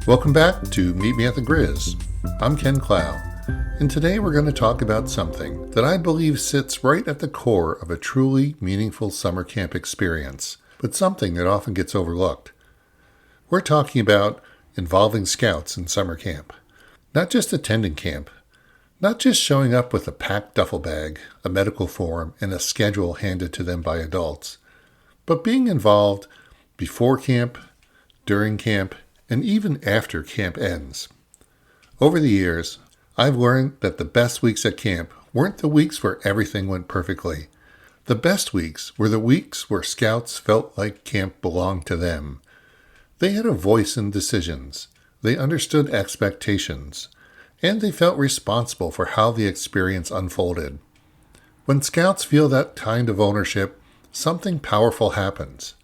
Welcome back to Meet Me at the Grizz. I'm Ken Clough, and today we're going to talk about something that I believe sits right at the core of a truly meaningful summer camp experience, but something that often gets overlooked. We're talking about involving scouts in summer camp. Not just attending camp, not just showing up with a packed duffel bag, a medical form, and a schedule handed to them by adults, but being involved before camp, during camp, and even after camp ends. Over the years, I've learned that the best weeks at camp weren't the weeks where everything went perfectly. The best weeks were the weeks where scouts felt like camp belonged to them. They had a voice in decisions, they understood expectations, and they felt responsible for how the experience unfolded. When scouts feel that kind of ownership, something powerful happens.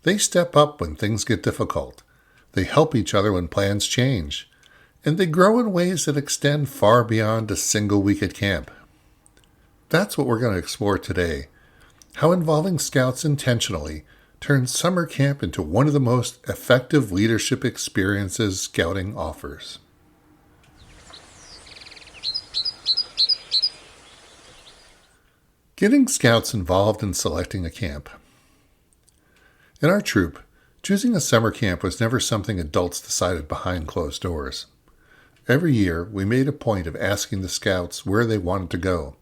They step up when things get difficult. They help each other when plans change. And they grow in ways that extend far beyond a single week at camp. That's what we're going to explore today. How involving scouts intentionally turns summer camp into one of the most effective leadership experiences scouting offers. Getting scouts involved in selecting a camp. In our troop, choosing a summer camp was never something adults decided behind closed doors. Every year, we made a point of asking the scouts where they wanted to go.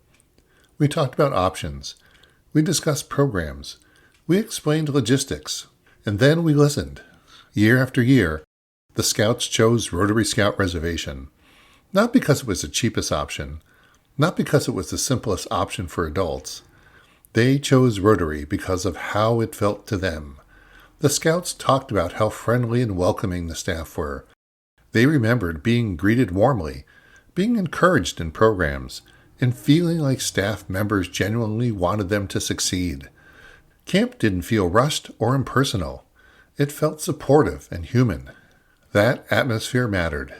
We talked about options. We discussed programs. We explained logistics. And then we listened. Year after year, the scouts chose Rotary Scout Reservation. Not because it was the cheapest option. Not because it was the simplest option for adults. They chose Rotary because of how it felt to them. The scouts talked about how friendly and welcoming the staff were. They remembered being greeted warmly, being encouraged in programs, and feeling like staff members genuinely wanted them to succeed. Camp didn't feel rushed or impersonal. It felt supportive and human. That atmosphere mattered.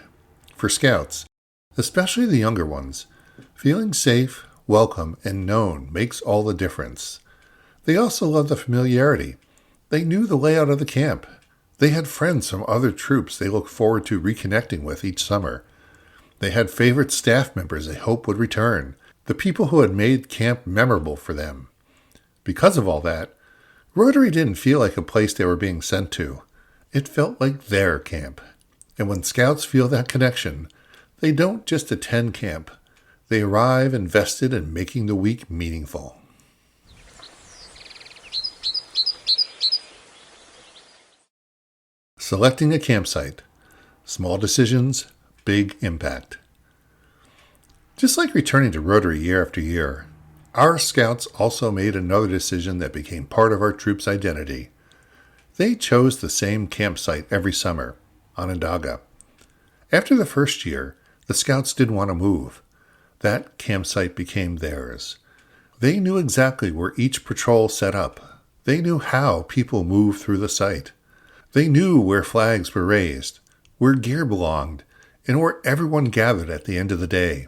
For scouts, especially the younger ones, feeling safe, welcome, and known makes all the difference. They also loved the familiarity. They knew the layout of the camp. They had friends from other troops they looked forward to reconnecting with each summer. They had favorite staff members they hoped would return, the people who had made camp memorable for them. Because of all that, Rotary didn't feel like a place they were being sent to. It felt like their camp. And when scouts feel that connection, they don't just attend camp. They arrive invested in making the week meaningful. Selecting a campsite. Small decisions, big impact. Just like returning to Rotary year after year, our scouts also made another decision that became part of our troop's identity. They chose the same campsite every summer, Onondaga. After the first year, the scouts didn't want to move. That campsite became theirs. They knew exactly where each patrol set up. They knew how people moved through the site. They knew where flags were raised, where gear belonged, and where everyone gathered at the end of the day.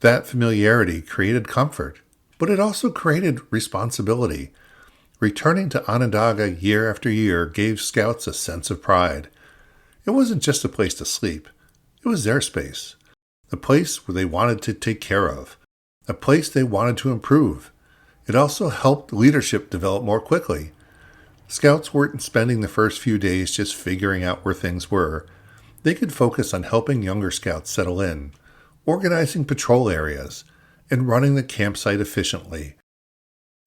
That familiarity created comfort, but it also created responsibility. Returning to Onondaga year after year gave scouts a sense of pride. It wasn't just a place to sleep. It was their space. A place where they wanted to take care of. A place they wanted to improve. It also helped leadership develop more quickly. Scouts weren't spending the first few days just figuring out where things were. They could focus on helping younger scouts settle in, organizing patrol areas, and running the campsite efficiently.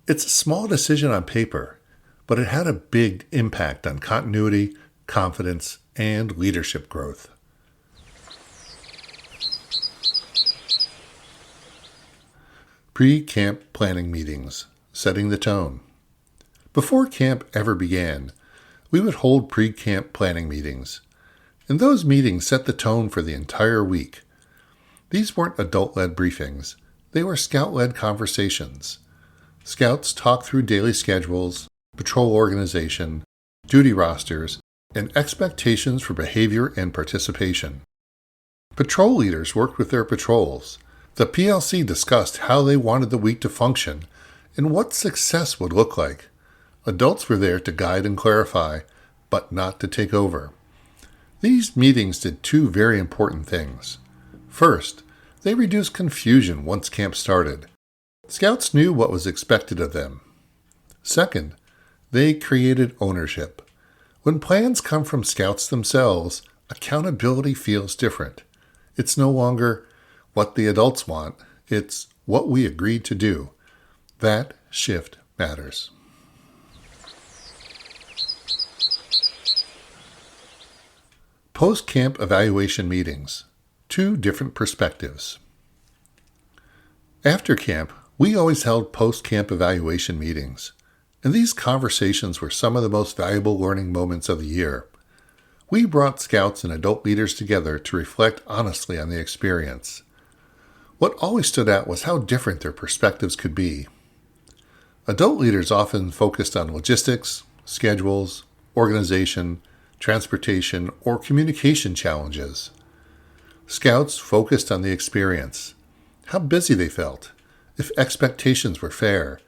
It's a small decision on paper, but it had a big impact on continuity, confidence, and leadership growth. Pre-camp planning meetings, setting the tone. Before camp ever began, we would hold pre-camp planning meetings, and those meetings set the tone for the entire week. These weren't adult-led briefings. They were scout-led conversations. Scouts talked through daily schedules, patrol organization, duty rosters, and expectations for behavior and participation. Patrol leaders worked with their patrols. The PLC discussed how they wanted the week to function and what success would look like. Adults were there to guide and clarify, but not to take over. These meetings did two very important things. First, they reduced confusion once camp started. Scouts knew what was expected of them. Second, they created ownership. When plans come from Scouts themselves, accountability feels different. It's no longer what the adults want, it's what we agreed to do. That shift matters. Post-camp evaluation meetings. Two different perspectives. After camp, we always held post-camp evaluation meetings, and these conversations were some of the most valuable learning moments of the year. We brought Scouts and adult leaders together to reflect honestly on the experience. What always stood out was how different their perspectives could be. Adult leaders often focused on logistics, schedules, organization, transportation, or communication challenges. Scouts focused on the experience, how busy they felt, if expectations were fair,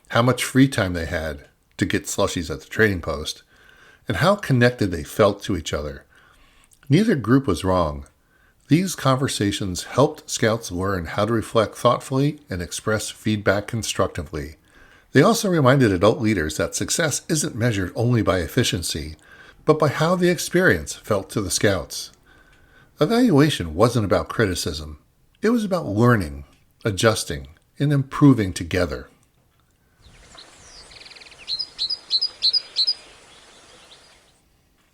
how much free time they had to get slushies at the trading post, and how connected they felt to each other. Neither group was wrong. These conversations helped Scouts learn how to reflect thoughtfully and express feedback constructively. They also reminded adult leaders that success isn't measured only by efficiency, but by how the experience felt to the Scouts. Evaluation wasn't about criticism. It was about learning, adjusting, and improving together.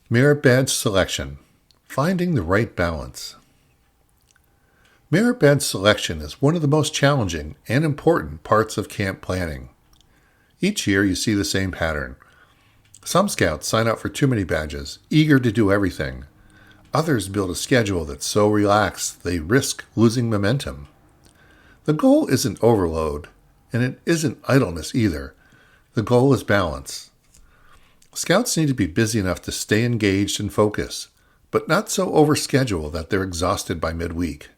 Merit badge selection. Finding the right balance. Merit badge selection is one of the most challenging and important parts of camp planning. Each year you see the same pattern. Some Scouts sign up for too many badges, eager to do everything. Others build a schedule that's so relaxed they risk losing momentum. The goal isn't overload, and it isn't idleness either. The goal is balance. Scouts need to be busy enough to stay engaged and focus, but not so overscheduled that they're exhausted by midweek.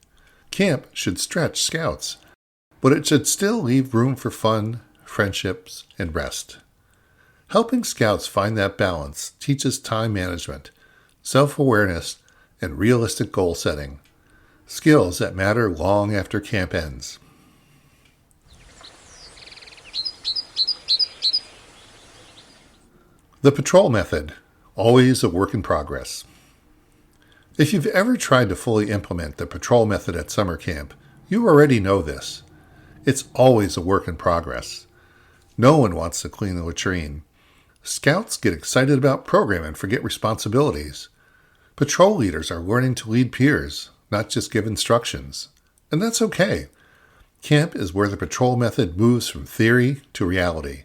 Camp should stretch Scouts, but it should still leave room for fun, friendships, and rest. Helping Scouts find that balance teaches time management, self-awareness, and realistic goal setting, skills that matter long after camp ends. The patrol method, always a work in progress. If you've ever tried to fully implement the patrol method at summer camp, you already know this. It's always a work in progress. No one wants to clean the latrine. Scouts get excited about program and forget responsibilities. Patrol leaders are learning to lead peers, not just give instructions. And that's okay. Camp is where the patrol method moves from theory to reality.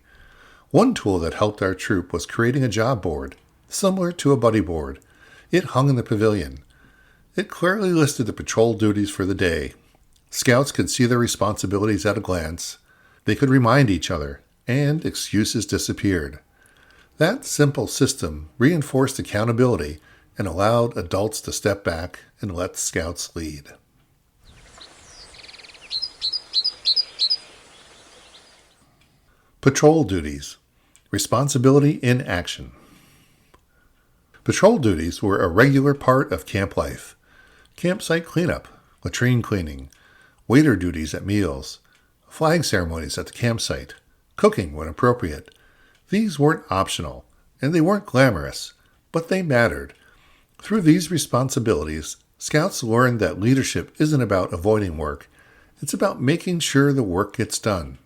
One tool that helped our troop was creating a job board, similar to a buddy board. It hung in the pavilion. It clearly listed the patrol duties for the day. Scouts could see their responsibilities at a glance. They could remind each other, and excuses disappeared. That simple system reinforced accountability and allowed adults to step back and let Scouts lead. Patrol duties. Responsibility in action. Patrol duties were a regular part of camp life. Campsite cleanup, latrine cleaning, waiter duties at meals, flag ceremonies at the campsite, cooking when appropriate. These weren't optional, and they weren't glamorous, but they mattered. Through these responsibilities, Scouts learned that leadership isn't about avoiding work. It's about making sure the work gets done.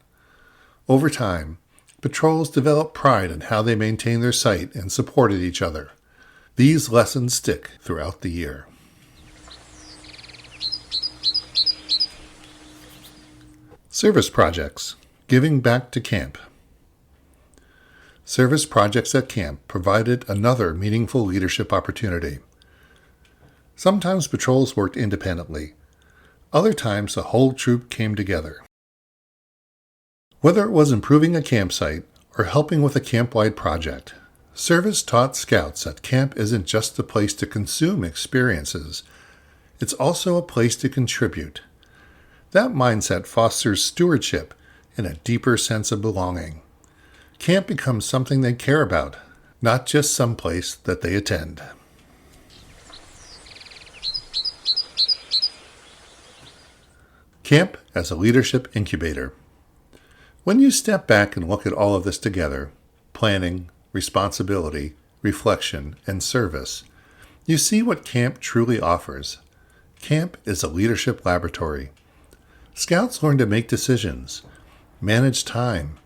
Over time, patrols developed pride in how they maintained their site and supported each other. These lessons stick throughout the year. Service projects. Giving back to camp. Service projects at camp provided another meaningful leadership opportunity. Sometimes patrols worked independently. Other times the whole troop came together. Whether it was improving a campsite or helping with a camp-wide project, service taught Scouts that camp isn't just a place to consume experiences. It's also a place to contribute. That mindset fosters stewardship and a deeper sense of belonging. Camp becomes something they care about, not just some place that they attend. Camp as a leadership incubator. When you step back and look at all of this together, planning, responsibility, reflection, and service, you see what camp truly offers. Camp is a leadership laboratory. Scouts learn to make decisions, manage time,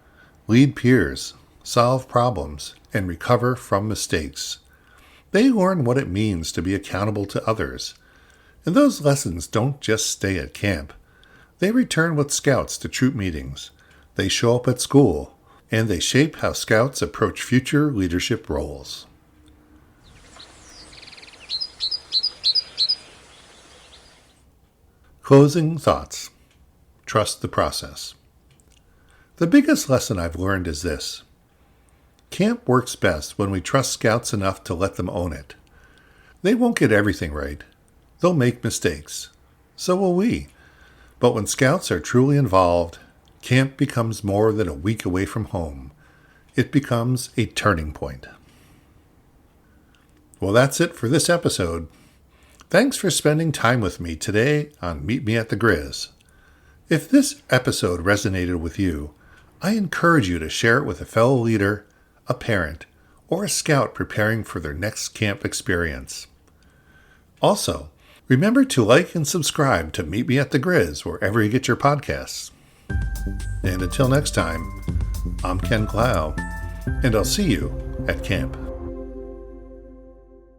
lead peers, solve problems, and recover from mistakes. They learn what it means to be accountable to others. And those lessons don't just stay at camp. They return with Scouts to troop meetings. They show up at school, and they shape how Scouts approach future leadership roles. Closing thoughts. Trust the process. The biggest lesson I've learned is this. Camp works best when we trust Scouts enough to let them own it. They won't get everything right. They'll make mistakes. So will we. But when Scouts are truly involved, camp becomes more than a week away from home. It becomes a turning point. Well, that's it for this episode. Thanks for spending time with me today on Meet Me at the Grizz. If this episode resonated with you, I encourage you to share it with a fellow leader, a parent, or a scout preparing for their next camp experience. Also, remember to like and subscribe to Meet Me at the Grizz wherever you get your podcasts. And until next time, I'm Ken Clough, and I'll see you at camp.